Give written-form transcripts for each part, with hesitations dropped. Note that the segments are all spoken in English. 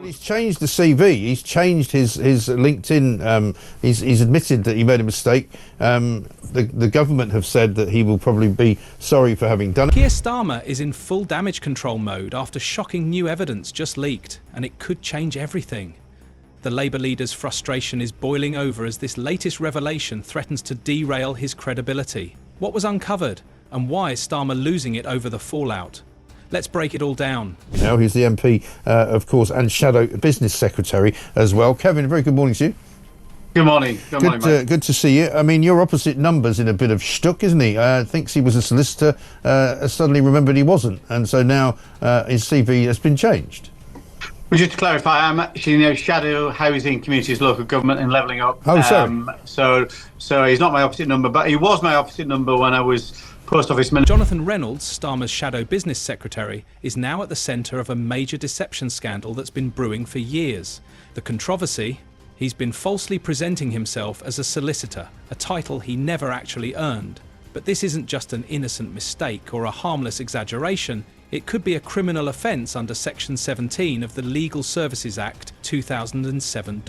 He's changed the CV. He's changed his LinkedIn. He's admitted that he made a mistake. The government have said that he will probably be sorry for having done it. Keir Starmer is in full damage control mode after shocking new evidence just leaked, and it could change everything. The Labour leader's frustration is boiling over as this latest revelation threatens to derail his credibility. What was uncovered, and why is Starmer losing it over the fallout? Let's break it all down. Now he's the MP, of course, and Shadow Business Secretary as well. Kevin, very good morning to you. Good morning. Good morning, mate. Good to see you. I mean, your opposite number's in a bit of shtuck, isn't he? Thinks he was a solicitor, suddenly remembered he wasn't, and so now his CV has been changed. Well, just to clarify, I'm actually Shadow Housing Communities Local Government and Levelling Up. Oh, sorry. So he's not my opposite number, but he was my opposite number when I was Post Office Minister. Jonathan Reynolds, Starmer's Shadow Business Secretary, is now at the centre of a major deception scandal that's been brewing for years. The controversy: he's been falsely presenting himself as a solicitor, a title he never actually earned. But this isn't just an innocent mistake or a harmless exaggeration. It could be a criminal offence under Section 17 of the Legal Services Act 2007.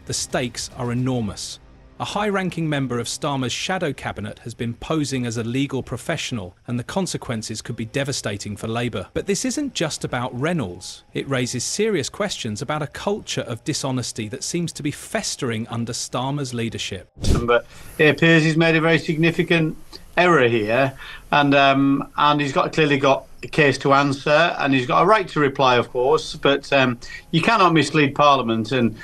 The stakes are enormous. A high-ranking member of Starmer's shadow cabinet has been posing as a legal professional, and the consequences could be devastating for Labour. But this isn't just about Reynolds. It raises serious questions about a culture of dishonesty that seems to be festering under Starmer's leadership. But it appears he's made a very significant error here, and he's clearly got a case to answer, and he's got a right to reply, of course, but you cannot mislead Parliament and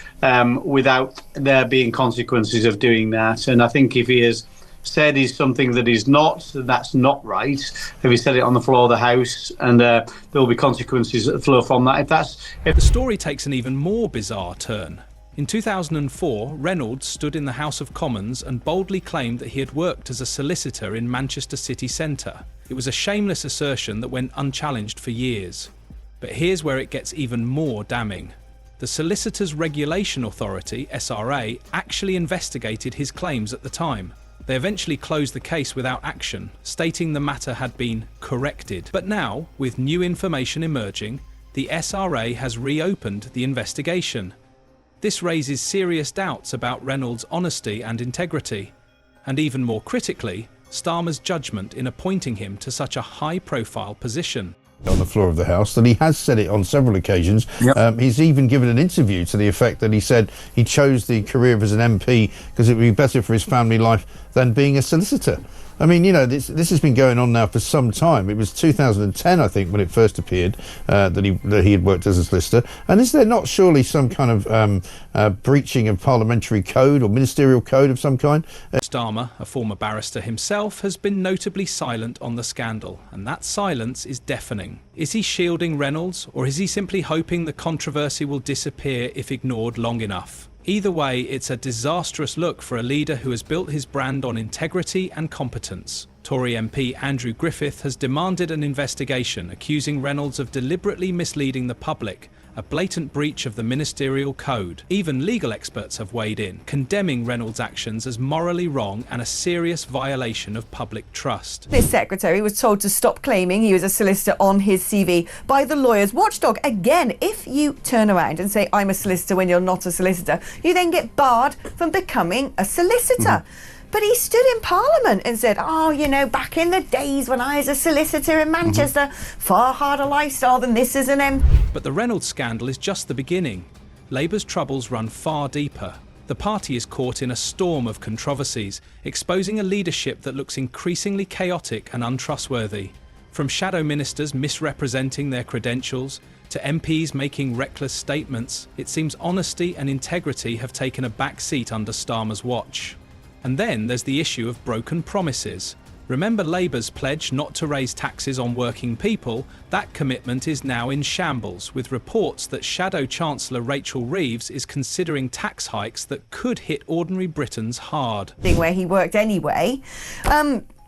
without there being consequences of doing that. And I think if he has said he's something that he's not, that's not right. If he said it on the floor of the House, and there will be consequences that flow from that. The story takes an even more bizarre turn. In 2004, Reynolds stood in the House of Commons and boldly claimed that he had worked as a solicitor in Manchester city centre. It was a shameless assertion that went unchallenged for years. But here's where it gets even more damning. The Solicitors Regulation Authority, SRA, actually investigated his claims at the time. They eventually closed the case without action, stating the matter had been corrected. But now, with new information emerging, the SRA has reopened the investigation. This raises serious doubts about Reynolds' honesty and integrity, and even more critically, Starmer's judgment in appointing him to such a high-profile position. On the floor of the House, that he has said it on several occasions. Yep. He's even given an interview to the effect that he said he chose the career as an MP because it would be better for his family life than being a solicitor. I mean, this has been going on now for some time. It was 2010, I think, when it first appeared that he had worked as a solicitor. And is there not surely some kind of breaching of parliamentary code or ministerial code of some kind? Starmer, a former barrister himself, has been notably silent on the scandal, and that silence is deafening. Is he shielding Reynolds, or is he simply hoping the controversy will disappear if ignored long enough? Either way, it's a disastrous look for a leader who has built his brand on integrity and competence. Tory MP Andrew Griffith has demanded an investigation, accusing Reynolds of deliberately misleading the public, a blatant breach of the ministerial code. Even legal experts have weighed in, condemning Reynolds' actions as morally wrong and a serious violation of public trust. This secretary was told to stop claiming he was a solicitor on his CV by the lawyer's watchdog. Again, if you turn around and say I'm a solicitor when you're not a solicitor, you then get barred from becoming a solicitor. But he stood in Parliament and said, back in the days when I was a solicitor in Manchester, far harder lifestyle than this as an MP. But the Reynolds scandal is just the beginning. Labour's troubles run far deeper. The party is caught in a storm of controversies, exposing a leadership that looks increasingly chaotic and untrustworthy. From shadow ministers misrepresenting their credentials, to MPs making reckless statements, it seems honesty and integrity have taken a back seat under Starmer's watch. And then there's the issue of broken promises. Remember Labour's pledge not to raise taxes on working people? That commitment is now in shambles, with reports that Shadow Chancellor Rachel Reeves is considering tax hikes that could hit ordinary Britons hard. Where he worked anyway.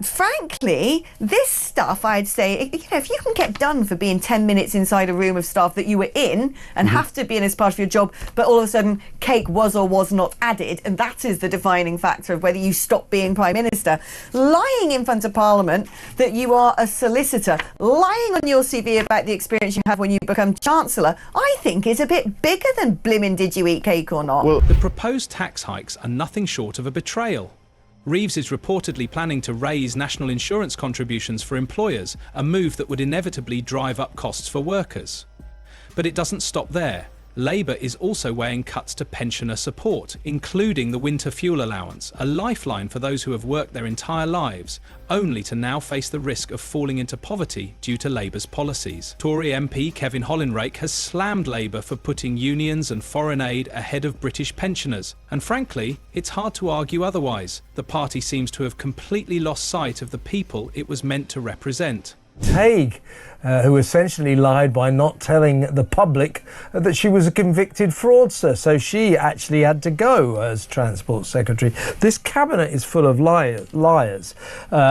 frankly, this stuff, I'd say, if you can get done for being 10 minutes inside a room of staff that you were in and have to be in as part of your job, but all of a sudden cake was or was not added, and that is the defining factor of whether you stop being Prime Minister, lying in front of Parliament that you are a solicitor, lying on your CV about the experience you have when you become Chancellor, I think is a bit bigger than blimmin' did you eat cake or not. Well, The proposed tax hikes are nothing short of a betrayal. Reeves is reportedly planning to raise national insurance contributions for employers, a move that would inevitably drive up costs for workers. But it doesn't stop there. Labour is also weighing cuts to pensioner support, including the winter fuel allowance, a lifeline for those who have worked their entire lives, only to now face the risk of falling into poverty due to Labour's policies. Tory MP Kevin Hollinrake has slammed Labour for putting unions and foreign aid ahead of British pensioners, and frankly, it's hard to argue otherwise. The party seems to have completely lost sight of the people it was meant to represent. Haig, who essentially lied by not telling the public that she was a convicted fraudster, so she actually had to go as Transport Secretary. This cabinet is full of liars,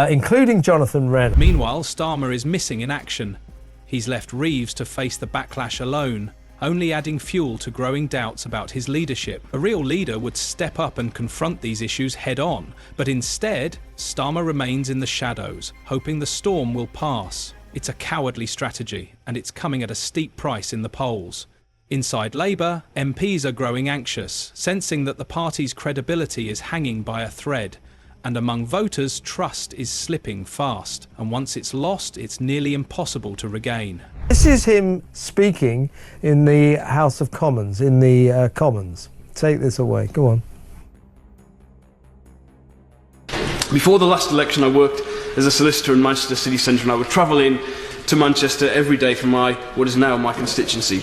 including Jonathan Reynolds. Meanwhile, Starmer is missing in action. He's left Reeves to face the backlash alone, only adding fuel to growing doubts about his leadership. A real leader would step up and confront these issues head-on, but instead, Starmer remains in the shadows, hoping the storm will pass. It's a cowardly strategy, and it's coming at a steep price in the polls. Inside Labour, MPs are growing anxious, sensing that the party's credibility is hanging by a thread. And among voters, trust is slipping fast, and once it's lost, it's nearly impossible to regain. This is him speaking in the House of Commons, in the Commons. Take this away, go on. Before the last election, I worked as a solicitor in Manchester city centre, and I would travel in to Manchester every day from what is now my constituency.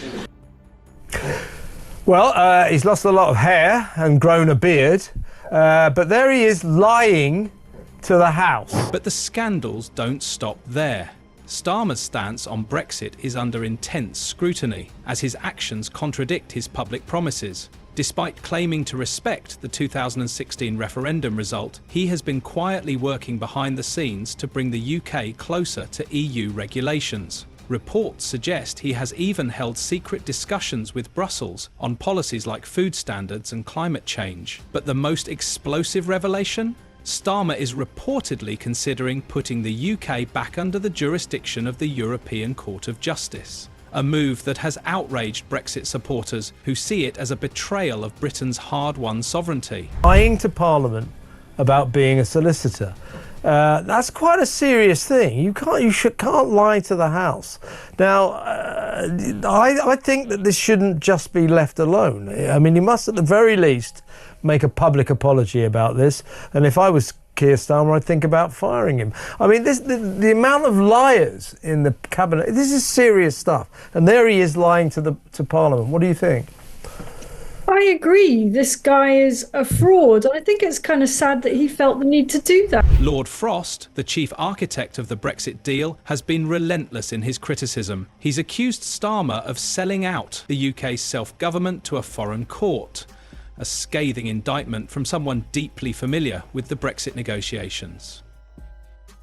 Well, he's lost a lot of hair and grown a beard, but there he is lying to the House. But the scandals don't stop there. Starmer's stance on Brexit is under intense scrutiny, as his actions contradict his public promises. Despite claiming to respect the 2016 referendum result, he has been quietly working behind the scenes to bring the UK closer to EU regulations. Reports suggest he has even held secret discussions with Brussels on policies like food standards and climate change. But the most explosive revelation? Starmer is reportedly considering putting the UK back under the jurisdiction of the European Court of Justice, a move that has outraged Brexit supporters who see it as a betrayal of Britain's hard-won sovereignty. Lying to Parliament about being a solicitor. That's quite a serious thing. You can't lie to the House. Now, I think that this shouldn't just be left alone. I mean, he must at the very least make a public apology about this. And if I was Keir Starmer, I'd think about firing him. I mean, the amount of liars in the cabinet, this is serious stuff. And there he is lying to Parliament. What do you think? I agree. This guy is a fraud. I think it's kind of sad that he felt the need to do that. Lord Frost, the chief architect of the Brexit deal, has been relentless in his criticism. He's accused Starmer of selling out the UK's self-government to a foreign court, a scathing indictment from someone deeply familiar with the Brexit negotiations.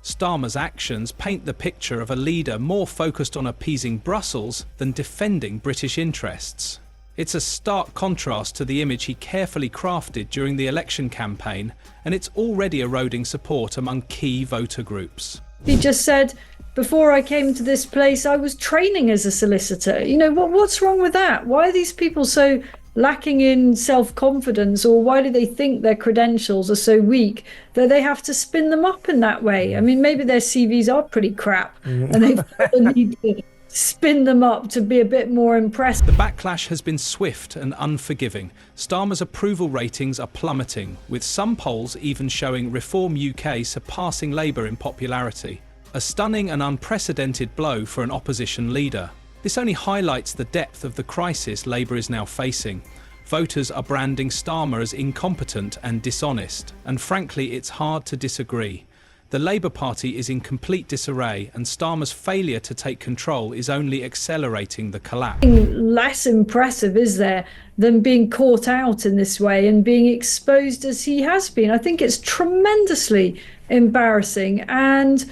Starmer's actions paint the picture of a leader more focused on appeasing Brussels than defending British interests. It's a stark contrast to the image he carefully crafted during the election campaign, and it's already eroding support among key voter groups. He just said, before I came to this place, I was training as a solicitor. You know, what's wrong with that? Why are these people so lacking in self-confidence, or why do they think their credentials are so weak that they have to spin them up in that way? I mean, maybe their CVs are pretty crap, and they've got the need to spin them up to be a bit more impressive. The backlash has been swift and unforgiving. Starmer's approval ratings are plummeting, with some polls even showing Reform UK surpassing Labour in popularity. A stunning and unprecedented blow for an opposition leader. This only highlights the depth of the crisis Labour is now facing. Voters are branding Starmer as incompetent and dishonest, and frankly, it's hard to disagree. The Labour Party is in complete disarray, and Starmer's failure to take control is only accelerating the collapse. Less impressive, is there, than being caught out in this way and being exposed as he has been? I think it's tremendously embarrassing, and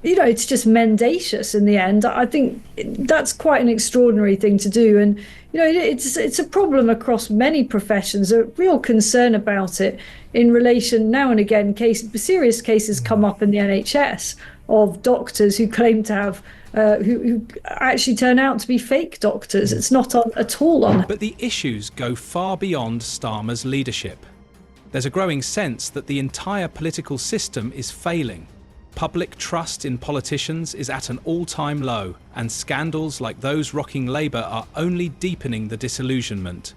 it's just mendacious in the end. I think that's quite an extraordinary thing to do, and it's a problem across many professions. A real concern about it in relation, now and again, serious cases come up in the NHS of doctors who claim to have who actually turn out to be fake doctors. It's not at all on. But the issues go far beyond Starmer's leadership. There's a growing sense that the entire political system is failing. Public trust in politicians is at an all-time low, and scandals like those rocking Labour are only deepening the disillusionment.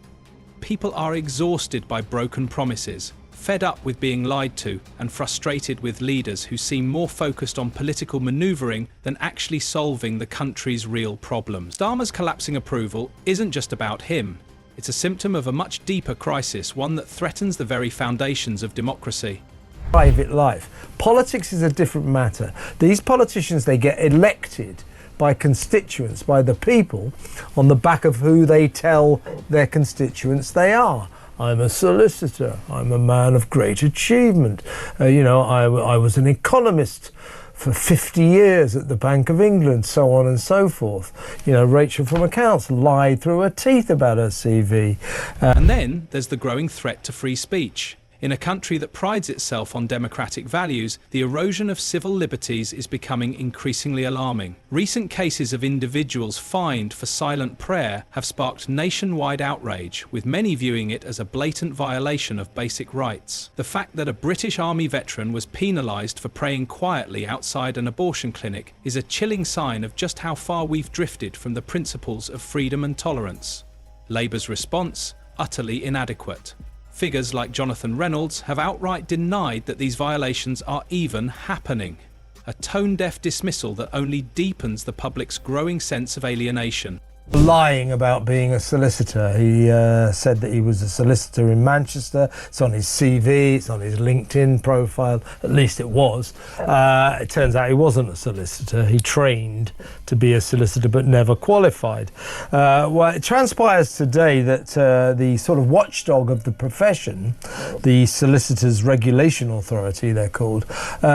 People are exhausted by broken promises, fed up with being lied to, and frustrated with leaders who seem more focused on political manoeuvring than actually solving the country's real problems. Starmer's collapsing approval isn't just about him. It's a symptom of a much deeper crisis, one that threatens the very foundations of democracy. Private life. Politics is a different matter. These politicians, they get elected by constituents, by the people, on the back of who they tell their constituents they are. I'm a solicitor. I'm a man of great achievement. I was an economist for 50 years at the Bank of England, so on and so forth. Rachel from accounts lied through her teeth about her CV. And then there's the growing threat to free speech. In a country that prides itself on democratic values, the erosion of civil liberties is becoming increasingly alarming. Recent cases of individuals fined for silent prayer have sparked nationwide outrage, with many viewing it as a blatant violation of basic rights. The fact that a British Army veteran was penalised for praying quietly outside an abortion clinic is a chilling sign of just how far we've drifted from the principles of freedom and tolerance. Labour's response? Utterly inadequate. Figures like Jonathan Reynolds have outright denied that these violations are even happening. A tone-deaf dismissal that only deepens the public's growing sense of alienation. Lying about being a solicitor. He said that he was a solicitor in Manchester. It's on his CV, it's on his LinkedIn profile, at least it was. It turns out he wasn't a solicitor. He trained to be a solicitor but never qualified. It transpires today that the sort of watchdog of the profession, the Solicitors Regulation Authority they're called,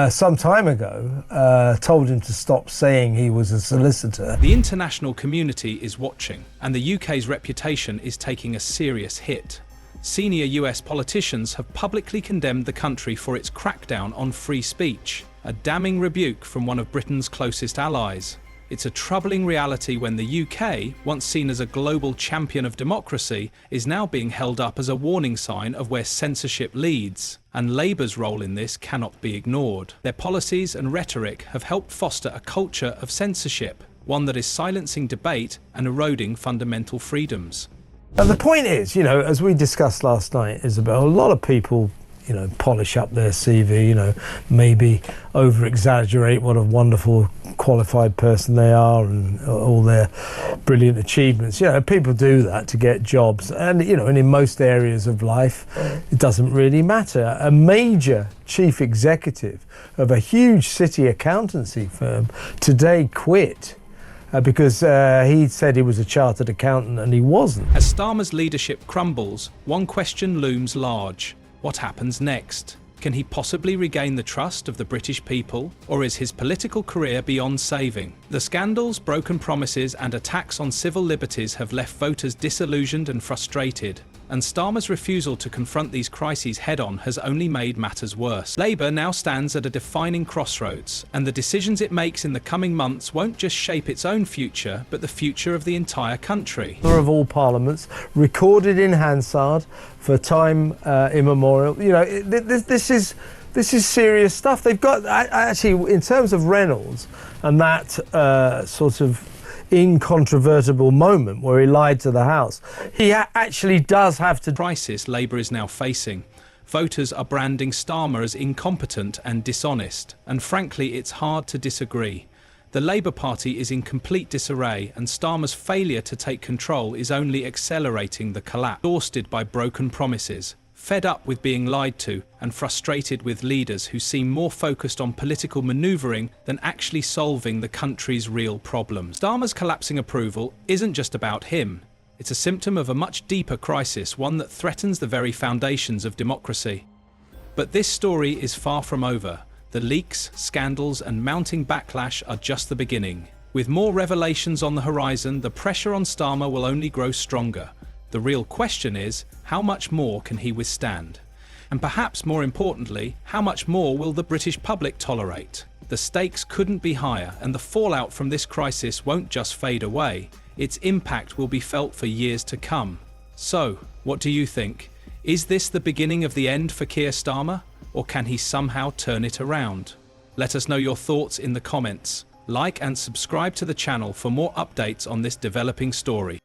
some time ago told him to stop saying he was a solicitor. The international community is watching, and the UK's reputation is taking a serious hit. Senior US politicians have publicly condemned the country for its crackdown on free speech, a damning rebuke from one of Britain's closest allies. It's a troubling reality when the UK, once seen as a global champion of democracy, is now being held up as a warning sign of where censorship leads, and Labour's role in this cannot be ignored. Their policies and rhetoric have helped foster a culture of censorship, one that is silencing debate and eroding fundamental freedoms. And the point is, as we discussed last night, Isabel, a lot of people, polish up their CV, maybe over-exaggerate what a wonderful qualified person they are and all their brilliant achievements. People do that to get jobs, and and in most areas of life it doesn't really matter. A major chief executive of a huge city accountancy firm today quit because he said he was a chartered accountant and he wasn't. As Starmer's leadership crumbles, one question looms large. What happens next? Can he possibly regain the trust of the British people, or is his political career beyond saving? The scandals, broken promises, and attacks on civil liberties have left voters disillusioned and frustrated, and Starmer's refusal to confront these crises head-on has only made matters worse. Labour now stands at a defining crossroads, and the decisions it makes in the coming months won't just shape its own future, but the future of the entire country. Of all parliaments, recorded in Hansard for time immemorial. This is serious stuff. They've got, actually, in terms of Reynolds and that sort of incontrovertible moment where he lied to the House, he actually does have to... Crisis Labour is now facing. Voters are branding Starmer as incompetent and dishonest, and frankly it's hard to disagree. The Labour Party is in complete disarray, and Starmer's failure to take control is only accelerating the collapse. Exhausted by broken promises, fed up with being lied to and frustrated with leaders who seem more focused on political maneuvering than actually solving the country's real problems. Starmer's collapsing approval isn't just about him. It's a symptom of a much deeper crisis, one that threatens the very foundations of democracy. But this story is far from over. The leaks, scandals, and mounting backlash are just the beginning. With more revelations on the horizon, the pressure on Starmer will only grow stronger. The real question is, how much more can he withstand? And perhaps more importantly, how much more will the British public tolerate? The stakes couldn't be higher, and the fallout from this crisis won't just fade away. Its impact will be felt for years to come. So, what do you think? Is this the beginning of the end for Keir Starmer? Or can he somehow turn it around? Let us know your thoughts in the comments. Like and subscribe to the channel for more updates on this developing story.